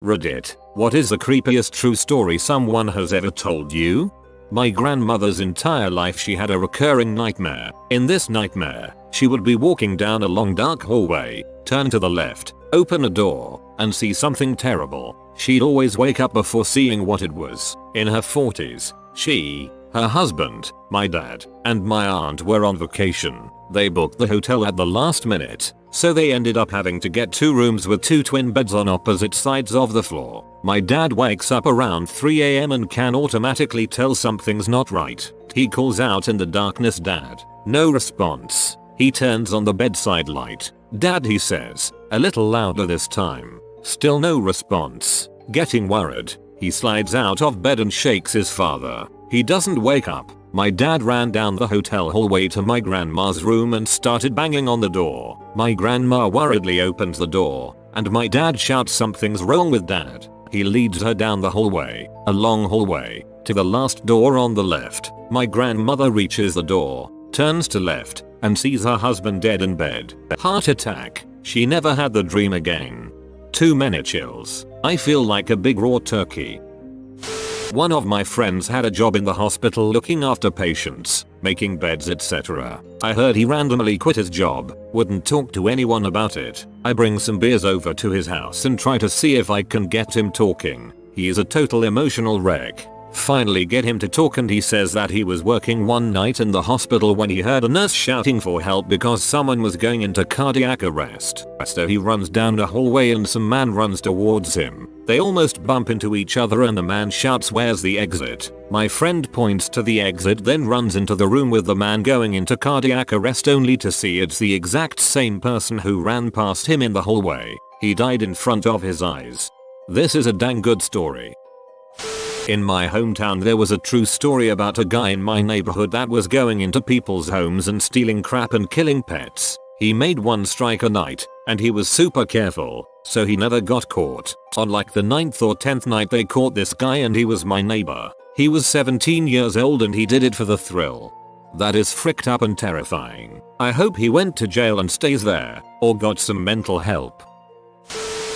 Reddit, what is the creepiest true story someone has ever told you? My grandmother's entire life she had a recurring nightmare. In this nightmare, she would be walking down a long dark hallway, turn to the left, open a door, and see something terrible. She'd always wake up before seeing what it was. In her 40s, she, her husband, my dad, and my aunt were on vacation. They booked the hotel at the last minute, so they ended up having to get 2 rooms with 2 twin beds on opposite sides of the floor. My dad wakes up around 3 AM and can automatically tell something's not right. He calls out in the darkness, "Dad." No response. He turns on the bedside light. "Dad," he says, a little louder this time. Still no response. Getting worried, he slides out of bed and shakes his father. He doesn't wake up. My dad ran down the hotel hallway to my grandma's room and started banging on the door. My grandma worriedly opens the door, and my dad shouts, "Something's wrong with Dad." He leads her down the hallway, a long hallway, to the last door on the left. My grandmother reaches the door, turns to left, and sees her husband dead in bed. Heart attack. She never had the dream again. Too many chills. I feel like a big raw turkey. One of my friends had a job in the hospital looking after patients, making beds, etc. I heard he randomly quit his job, wouldn't talk to anyone about it. I bring some beers over to his house and try to see if I can get him talking. He is a total emotional wreck. Finally get him to talk and he says that he was working one night in the hospital when he heard a nurse shouting for help because someone was going into cardiac arrest. So he runs down the hallway and some man runs towards him. They almost bump into each other and the man shouts, "Where's the exit?" My friend points to the exit, then runs into the room with the man going into cardiac arrest, only to see it's the exact same person who ran past him in the hallway. He died in front of his eyes. This is a dang good story. In my hometown there was a true story about a guy in my neighborhood that was going into people's homes and stealing crap and killing pets. He made one strike a night, and he was super careful, so he never got caught. On like the 9th or 10th night they caught this guy and he was my neighbor. He was 17 years old and he did it for the thrill. That is fricked up and terrifying. I hope he went to jail and stays there, or got some mental help.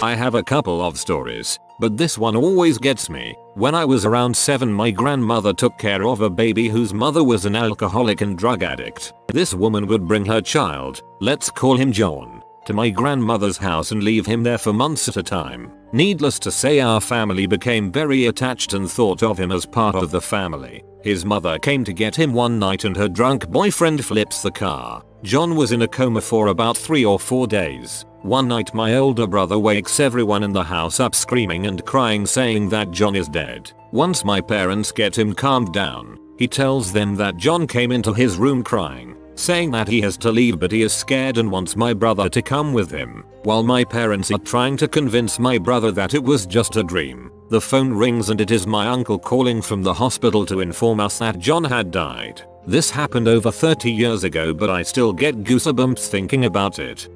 I have a couple of stories, but this one always gets me. When I was around 7, my grandmother took care of a baby whose mother was an alcoholic and drug addict. This woman would bring her child, let's call him John, to my grandmother's house and leave him there for months at a time. Needless to say, our family became very attached and thought of him as part of the family. His mother came to get him one night and her drunk boyfriend flips the car. John was in a coma for about 3 or 4 days. One night my older brother wakes everyone in the house up screaming and crying, saying that John is dead. Once my parents get him calmed down, he tells them that John came into his room crying, saying that he has to leave but he is scared and wants my brother to come with him. While my parents are trying to convince my brother that it was just a dream, the phone rings and it is my uncle calling from the hospital to inform us that John had died. This happened over 30 years ago, but I still get goosebumps thinking about it.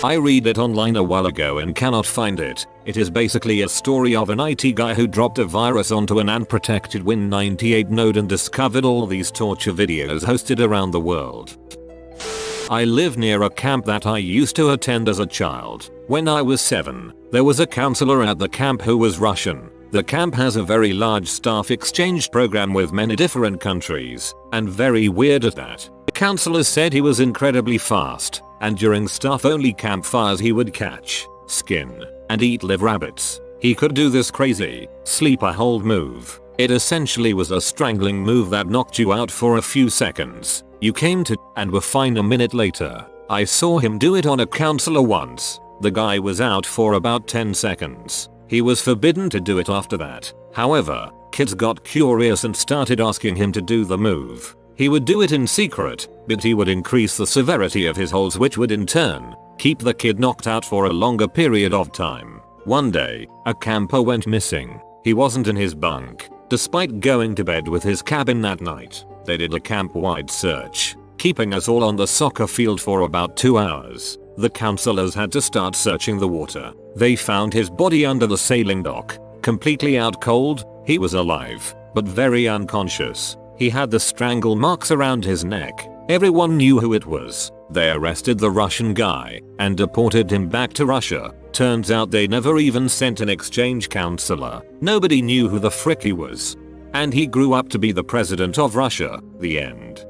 I read it online a while ago and cannot find it. It is basically a story of an IT guy who dropped a virus onto an unprotected Win98 node and discovered all these torture videos hosted around the world. I live near a camp that I used to attend as a child. When I was 7, there was a counselor at the camp who was Russian. The camp has a very large staff exchange program with many different countries, and very weird at that. The counselor said he was incredibly fast, and during staff-only campfires he would catch, skin, and eat live rabbits. He could do this crazy, sleeper hold move. It essentially was a strangling move that knocked you out for a few seconds. You came to and were fine a minute later. I saw him do it on a counselor once. The guy was out for about 10 seconds. He was forbidden to do it after that. However, kids got curious and started asking him to do the move. He would do it in secret, but he would increase the severity of his holds, which would in turn keep the kid knocked out for a longer period of time. One day, a camper went missing. He wasn't in his bunk, despite going to bed with his cabin that night. They did a camp-wide search, keeping us all on the soccer field for about 2 hours. The counselors had to start searching the water. They found his body under the sailing dock, completely out cold. He was alive, but very unconscious. He had the strangle marks around his neck. Everyone knew who it was. They arrested the Russian guy and deported him back to Russia. Turns out they never even sent an exchange counselor. Nobody knew who the frick he was. And he grew up to be the president of Russia. The end.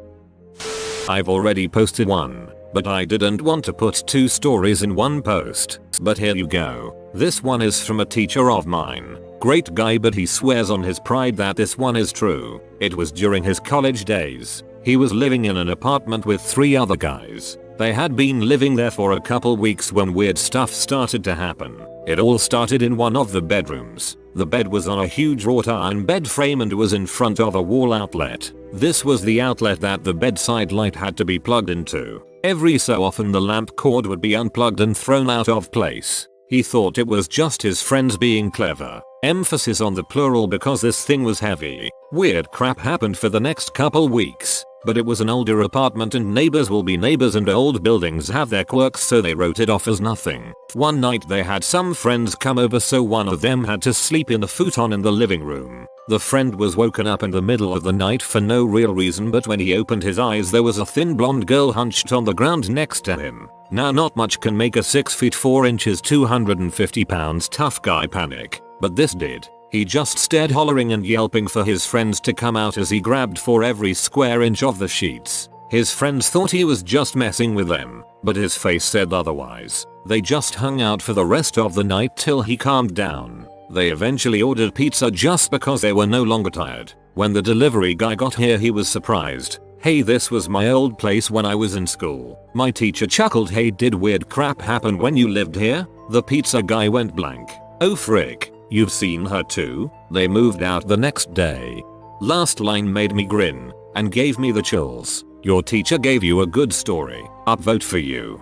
I've already posted one, but I didn't want to put 2 stories in one post. But here you go. This one is from a teacher of mine. Great guy, but he swears on his pride that this one is true. It was during his college days. He was living in an apartment with 3 other guys. They had been living there for a couple weeks when weird stuff started to happen. It all started in one of the bedrooms. The bed was on a huge wrought iron bed frame and was in front of a wall outlet. This was the outlet that the bedside light had to be plugged into. Every so often the lamp cord would be unplugged and thrown out of place. He thought it was just his friends being clever. Emphasis on the plural because this thing was heavy. Weird crap happened for the next couple weeks. But it was an older apartment and neighbors will be neighbors and old buildings have their quirks, so they wrote it off as nothing. One night they had some friends come over, so one of them had to sleep in the futon in the living room. The friend was woken up in the middle of the night for no real reason, but when he opened his eyes there was a thin blonde girl hunched on the ground next to him. Now not much can make a 6 feet 4 inches 250 pounds tough guy panic, but this did. He just stared, hollering and yelping for his friends to come out as he grabbed for every square inch of the sheets. His friends thought he was just messing with them, but his face said otherwise. They just hung out for the rest of the night till he calmed down. They eventually ordered pizza just because they were no longer tired. When the delivery guy got here he was surprised. "Hey, this was my old place when I was in school." My teacher chuckled. "Hey, did weird crap happen when you lived here?" The pizza guy went blank. "Oh frick. You've seen her too?" They moved out the next day. Last line made me grin and gave me the chills. "Your teacher gave you a good story. Upvote for you."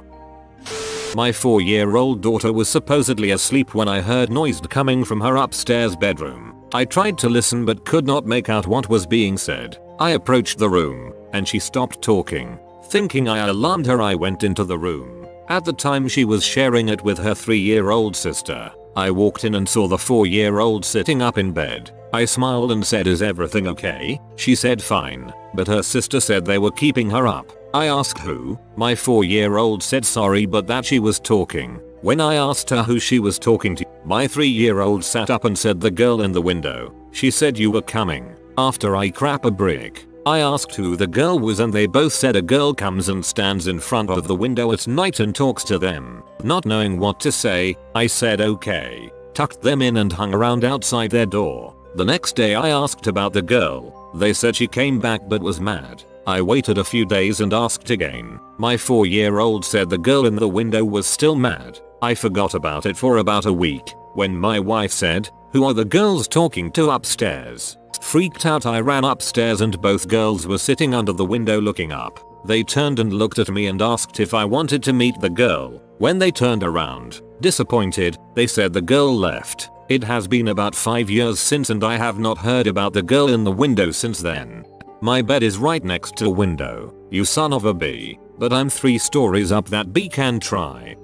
My 4-year-old daughter was supposedly asleep when I heard noise coming from her upstairs bedroom. I tried to listen but could not make out what was being said. I approached the room and she stopped talking. Thinking I alarmed her, I went into the room. At the time she was sharing it with her 3-year-old sister. I walked in and saw the 4-year-old sitting up in bed. I smiled and said, "Is everything okay?" She said fine, but her sister said they were keeping her up. I asked who. My 4-year-old said sorry but that she was talking. When I asked her who she was talking to, my 3-year-old sat up and said, "The girl in the window. She said you were coming." After I crap a brick, I asked who the girl was and they both said a girl comes and stands in front of the window at night and talks to them. Not knowing what to say, I said okay, tucked them in and hung around outside their door. The next day I asked about the girl. They said she came back but was mad. I waited a few days and asked again. My 4-year-old said the girl in the window was still mad. I forgot about it for about a week. When my wife said, "Who are the girls talking to upstairs?" Freaked out, I ran upstairs and both girls were sitting under the window looking up. They turned and looked at me and asked if I wanted to meet the girl. When they turned around, disappointed, they said the girl left. It has been about 5 years since and I have not heard about the girl in the window since then. My bed is right next to a window, you son of a bee, but I'm 3 stories up. That bee can try.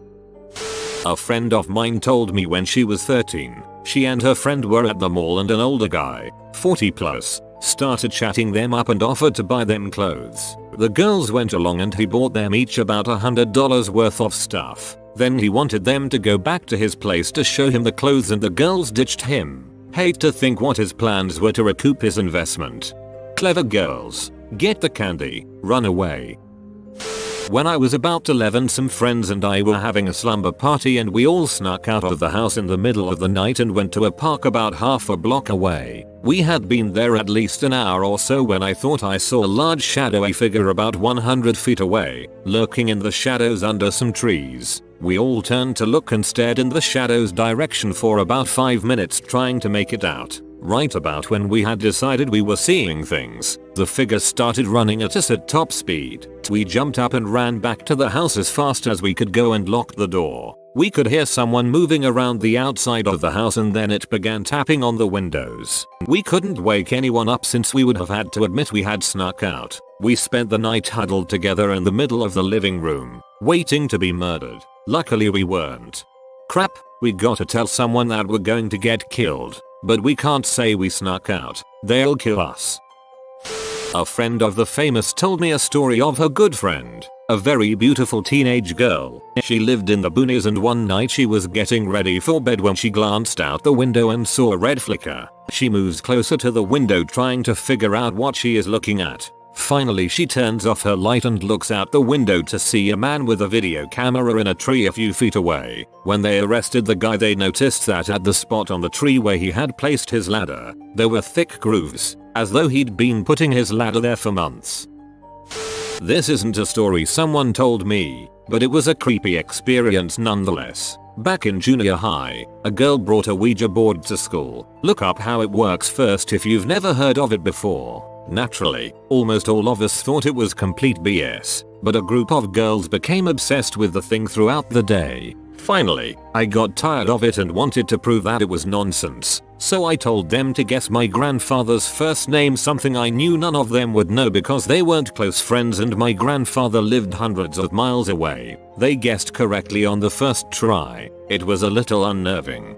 A friend of mine told me when she was 13, she and her friend were at the mall and an older guy, 40 plus, started chatting them up and offered to buy them clothes. The girls went along and he bought them each about $100 worth of stuff. Then he wanted them to go back to his place to show him the clothes and the girls ditched him. Hate to think what his plans were to recoup his investment. Clever girls. Get the candy, run away. When I was about 11, some friends and I were having a slumber party and we all snuck out of the house in the middle of the night and went to a park about half a block away. We had been there at least an hour or so when I thought I saw a large shadowy figure about 100 feet away, lurking in the shadows under some trees. We all turned to look and stared in the shadow's direction for about 5 minutes trying to make it out. Right about when we had decided we were seeing things, the figure started running at us at top speed. We jumped up and ran back to the house as fast as we could go and locked the door. We could hear someone moving around the outside of the house and then it began tapping on the windows. We couldn't wake anyone up since we would have had to admit we had snuck out. We spent the night huddled together in the middle of the living room, waiting to be murdered. Luckily we weren't. Crap, we gotta tell someone that we're going to get killed. But we can't say we snuck out. They'll kill us. A friend of the famous told me a story of her good friend, a very beautiful teenage girl. She lived in the boonies and one night she was getting ready for bed when she glanced out the window and saw a red flicker. She moves closer to the window trying to figure out what she is looking at. Finally she turns off her light and looks out the window to see a man with a video camera in a tree a few feet away. When they arrested the guy they noticed that at the spot on the tree where he had placed his ladder, there were thick grooves, as though he'd been putting his ladder there for months. This isn't a story someone told me, but it was a creepy experience nonetheless. Back in junior high, a girl brought a Ouija board to school. Look up how it works first if you've never heard of it before. Naturally, almost all of us thought it was complete BS, but a group of girls became obsessed with the thing throughout the day. Finally, I got tired of it and wanted to prove that it was nonsense, so I told them to guess my grandfather's first name, something I knew none of them would know because they weren't close friends and my grandfather lived hundreds of miles away. They guessed correctly on the first try. It was a little unnerving.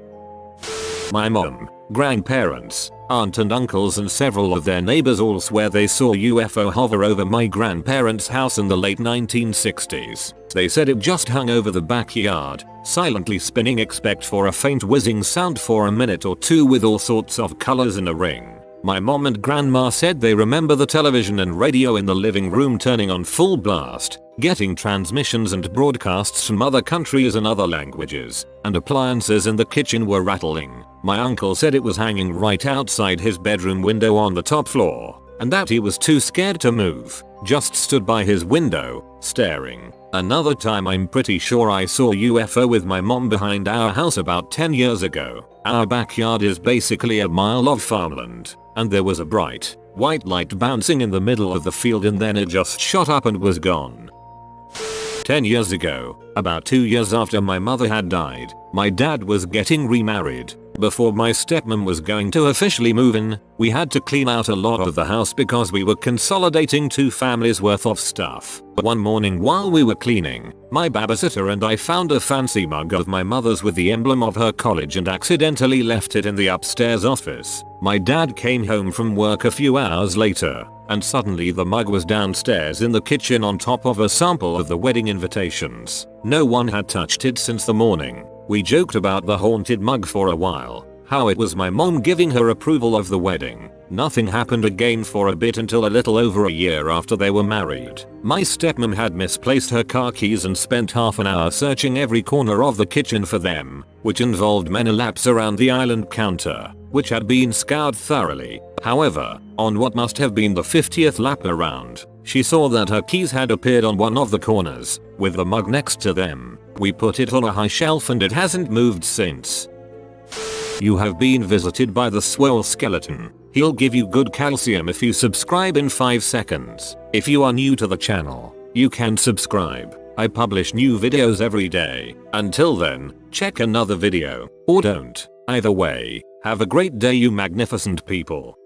My mom, grandparents, aunt and uncles and several of their neighbors all swear they saw UFO hover over my grandparents' house in the late 1960s. They said it just hung over the backyard, silently spinning, expect for a faint whizzing sound for a minute or two with all sorts of colors in a ring. My mom and grandma said they remember the television and radio in the living room turning on full blast, getting transmissions and broadcasts from other countries and other languages, and appliances in the kitchen were rattling. My uncle said it was hanging right outside his bedroom window on the top floor, and that he was too scared to move, just stood by his window, staring. Another time I'm pretty sure I saw a UFO with my mom behind our house about 10 years ago. Our backyard is basically a mile of farmland, and there was a bright, white light bouncing in the middle of the field and then it just shot up and was gone. 10 years ago, about 2 years after my mother had died, my dad was getting remarried. Before my stepmom was going to officially move in, we had to clean out a lot of the house because we were consolidating 2 families worth of stuff. One morning while we were cleaning, my babysitter and I found a fancy mug of my mother's with the emblem of her college and accidentally left it in the upstairs office. My dad came home from work a few hours later, and suddenly the mug was downstairs in the kitchen on top of a sample of the wedding invitations. No one had touched it since the morning. We joked about the haunted mug for a while, how it was my mom giving her approval of the wedding. Nothing happened again for a bit until a little over a year after they were married. My stepmom had misplaced her car keys and spent half an hour searching every corner of the kitchen for them, which involved many laps around the island counter, which had been scoured thoroughly. However, on what must have been the 50th lap around, she saw that her keys had appeared on one of the corners, with the mug next to them. We put it on a high shelf and it hasn't moved since. You have been visited by the swole skeleton. He'll give you good calcium if you subscribe in 5 seconds. If you are new to the channel, you can subscribe. I publish new videos every day. Until then, check another video, or don't. Either way, have a great day you magnificent people.